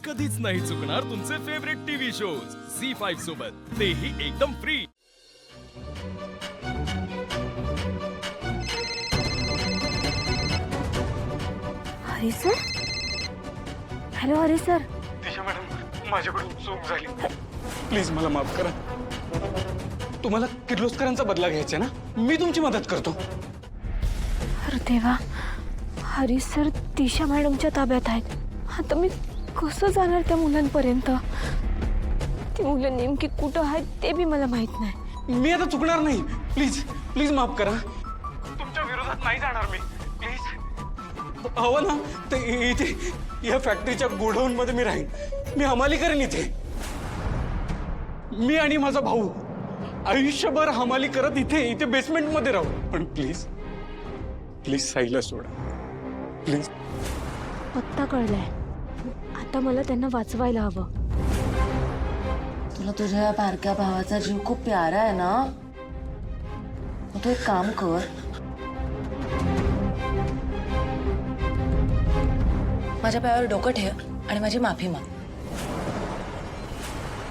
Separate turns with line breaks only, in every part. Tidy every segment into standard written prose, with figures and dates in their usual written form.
कधीच नाही चुकणार तुमचे फेवरेट टीव्ही शोज झी5 सोबत, तेही एकदम free.
Hari sir, hello Hari sir.
Disha madam, माझ्याकडून चूक झाली, प्लीज मला माफ करा। तुम्हाला किर्लोस्करांचा बदला घ्यायचा ना, मी तुमची मदत करतो।
अरे देवा, हरी सर दिशा मॅडमच्या ताब्यात आहेत। आता मी कसं जाणार त्या मुलांपर्यंत? ती मुलं नेमकी कुठं आहेत ते बी मला माहित नाही।
मी आता चुकणार नाही, प्लीज प्लीज माफ करा। तुमच्या विरोधात नाही जाणार मी, प्लीज। हवं ना ते इथे या फॅक्टरीच्या गोडाऊन मध्ये मी राहीन, मी हमाली करेन इथे। मी आणि माझा भाऊ आयुष्यभर हमाली करत इथे इथे बेसमेंट मध्ये राहू। पण प्लीज प्लीज साईला सोडा, प्लीज।
पत्ता कळलाय, आता मला त्यांना वाचवायला हवं।
तुला तुझ्या बारक्या भावाचा जीव खूप प्यारा आहे ना, मग तू एक काम कर, माझ्या पायावर डोकं ठेव आणि माझी माफी माग,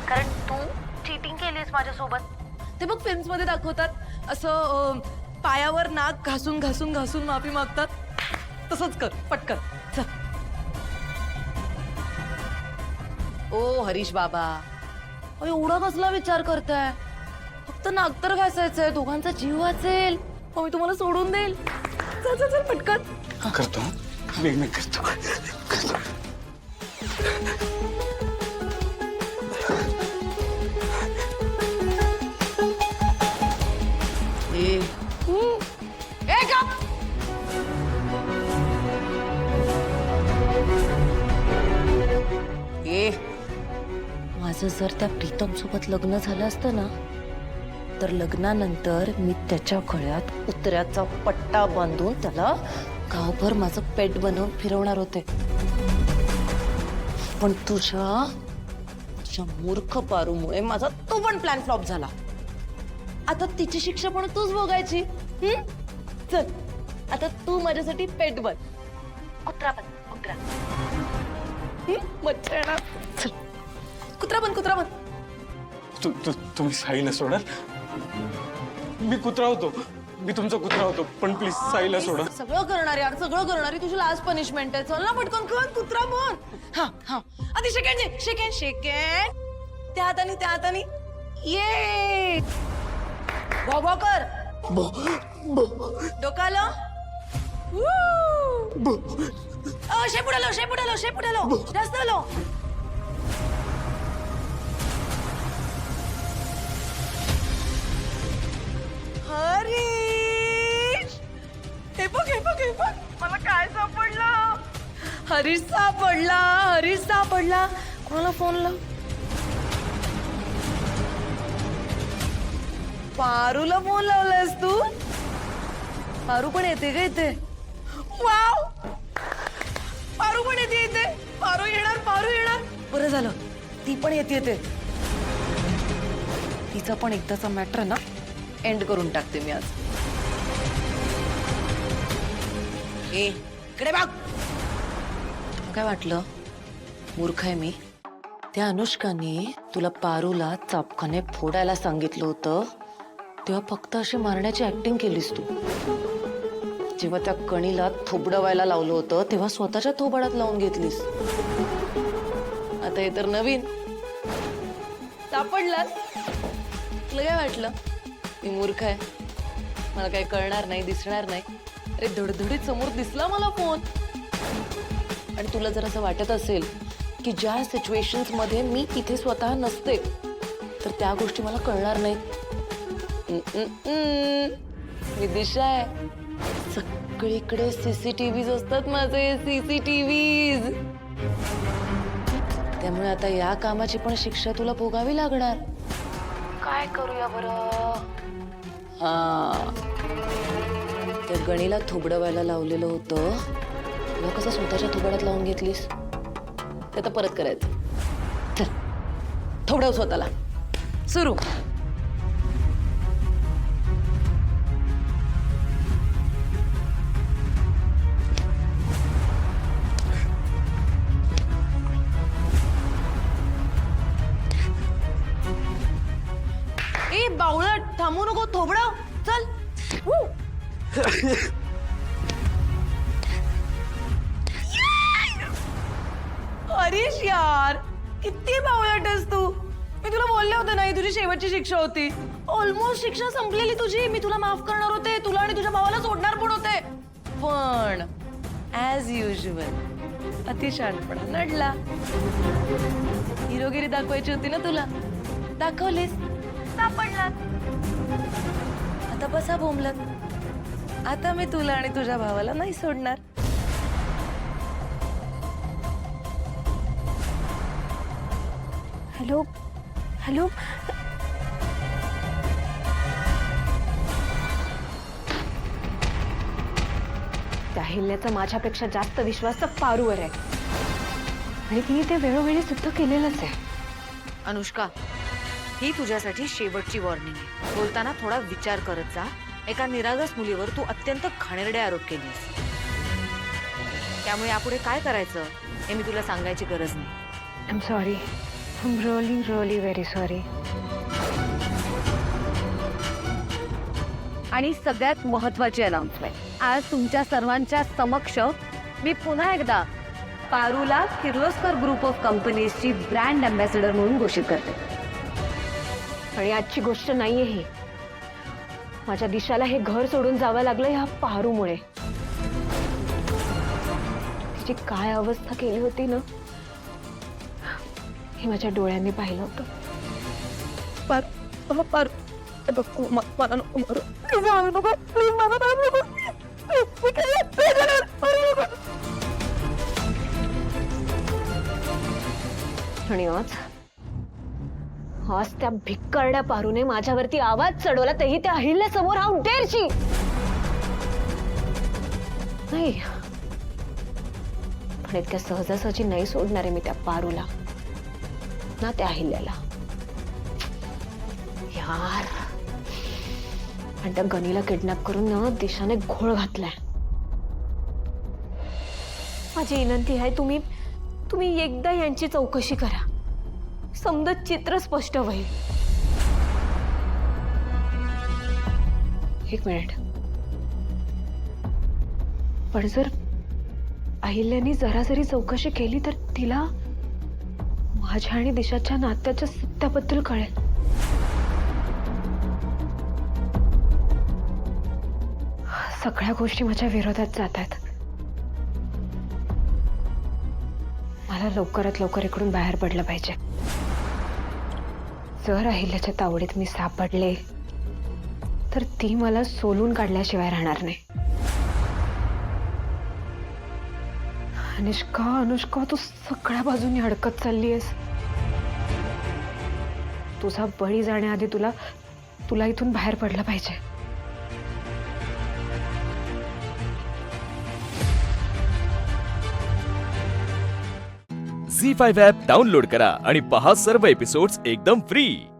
कारण तू चीटिंग केलीस माझ्यासोबत। ते बघ फिल्म्स मध्ये दाखवतात असं पायावर नाक घासून घासून घासून माफी मागतात, तसंच कर पटकन चल। ओ हरीश बाबा, एवढा कसला विचार करताय? फक्त नाक तर घासायचंय, दोघांचा जीव वाचेल, मग मी तुम्हाला सोडून देईल। चल चल चल पटकन
करतो, मी करतो।
माझं जर त्या प्रीतम सोबत लग्न झालं असतं ना, तर लग्नानंतर मी त्याच्या गळ्यात कुत्र्याचा पट्टा बांधून त्याला गावभर माझं पेट बनवून फिरवणार होते। पण तुझ्या मूर्ख पारूमुळे माझा तो पण प्लॅन फ्लॉप झाला। आता तिची शिक्षा पण तूच भोगायची। चल आता तू माझ्यासाठी पेट बन, कुत्रा बन, कुत्रा। मच्छर येणार, चल कुत्रा बन, कुत्रा बन।
तुम्ही साईला सोडा, मी कुत्रा होतो, मी तुमचा कुत्रा होतो, पण प्लीज साईला सोडा।
सगळं करणार यार, सगळं करणारी तुझी लास्ट पनिशमेंट आहे। चल ना पटकन कर, कुत्रा बन। हा हा आधी सेकंड सेकंड सेकंड, त्या हाताने ये भो कर, डोकालो शेपुडालो जास्त लो। हरीश, हे बघ मला काय सापडलं? हरीश सापडला। कोणाला फोन लाव? पारूला फोन लावलास तू? पारू पण येते का इथे? वाव, पारू पण येते इथे। पारू येणार, बरं झालं ती पण येते। तिचा पण एकदाचा मॅटर ना एंड करून टाकते मी आज। इकडे बघ, काय वाटलं मूर्ख आहे मी? त्या अनुष्काने तुला पारूला चापखाने फोडायला सांगितलं होतं, तेव्हा फक्त अशी मारण्याची ऍक्टिंग केलीस तू। जेव्हा त्या कणीला थोबडवायला लावलं होतं, तेव्हा स्वतःच्या थोबाडात लावून घेतलीस। आता हे तर नवीन सापडलास। तुला काय वाटलं मी मूर्ख आहे? मला काही कळणार नाही, दिसणार नाही? अरे धडधडीत समोर दिसला मला फोन। आणि तुला जर असं वाटत असेल की ज्या सिच्युएशन्स मध्ये मी इथे स्वतः नसते तर त्या गोष्टी मला कळणार नाहीत, मी दिशा आहे। सगळीकडे सीसीटीव्हीज असतात माझे, सीसीटीव्हीज। त्यामुळे आता या कामाची पण शिक्षा तुला भोगावी लागणार। काय करूया बरं? त्या गणीला थोबडवायला लावलेलं होतं, तुला कसं स्वतःच्या थोबाडात लावून घेतलीस? ते आता परत करायचं। चल थोबडव स्वतःला, सुरू। थांबू नको थोबडं चल. हरीश यार किती बावळटस तू. मी तुला बोलले होते नाही तुझी शेवटची शिक्षा होती. ऑलमोस्ट शिक्षा संपलेली तुझी. मी तुला माफ करणार होते, तुला आणि तुझ्या भावाला सोडणार पण होते, पण ऍज युजल अतिशहाणपणा नडला. हिरोगिरी दाखवायची होती ना तुला, दाखवलीस, सापडलात. आता बसा बोंबलत. आता मी तुला आणि तुझ्या भावाला नाही सोडणार.
हॅलो हॅलो त्या हिल्याचा माझ्यापेक्षा जास्त विश्वास तर पारूवर आहे आणि तिने ते वेळोवेळी सिद्ध केलेलंच आहे.
अनुष्का, ही तुझ्यासाठी शेवटची वॉर्निंग आहे. बोलताना थोडा विचार करत जा. एका निरागस मुलीवर तू अत्यंत घाणेरडे आरोप केलीस. त्यामुळे यापुढे काय करायचं हे मी तुला सांगायची गरज नाही.
I am sorry. I am really really very sorry.
आणि सगळ्यात महत्त्वाची अनाउन्समेंट, आज तुमच्या सर्वांच्या समक्ष मी पुन्हा एकदा पारूला किर्लोस्कर ग्रुप ऑफ कंपनीजची ब्रँड अँबॅसेडर म्हणून घोषित करते.
आणि आजची गोष्ट नाहीये ही. माझ्या दिशाला हे घर सोडून जावं लागलं ह्या पारूमुळे. तिची काय अवस्था केली होती ना हे माझ्या डोळ्यांनी पाहिलं होतं. आणि आज त्या भिक्करड्या पारूने माझ्यावरती आवाज चढवला, तेही त्या अहिल्यासमोर. हाऊ डेअर शी. नाही, पण इतक्या सहजासहजी नाही सोडणार आहे मी त्या पारूला ना त्या अहिल्याला. यार, आणि त्या गनीला किडनॅप करून ना दिशाने घोळ घातलाय. माझी विनंती आहे, तुम्ही एकदा यांची चौकशी करा. समजा चित्र स्पष्ट होईल. एक मिनिट. पण जर अहिल्यानी जरा जरी चौकशी केली तर तिला माझ्या आणि दिशाच्या नात्याच्या सत्याबद्दल कळेल. सगळ्या गोष्टी माझ्या विरोधात जात आहेत. मला लवकरात लवकर इकडून बाहेर पडलं पाहिजे. जर अहिल्याच्या तावडीत मी सापडले तर ती मला सोलून काढल्याशिवाय राहणार नाही. अनुष्का, तू सगळ्या बाजूनी अडकत चालली आहेस. तुझा बळी जाण्याआधी तुला इथून बाहेर पडलं पाहिजे.
झी5 ॲप डाउनलोड करा आणि पहा सर्व एपिसोड्स एकदम फ्री.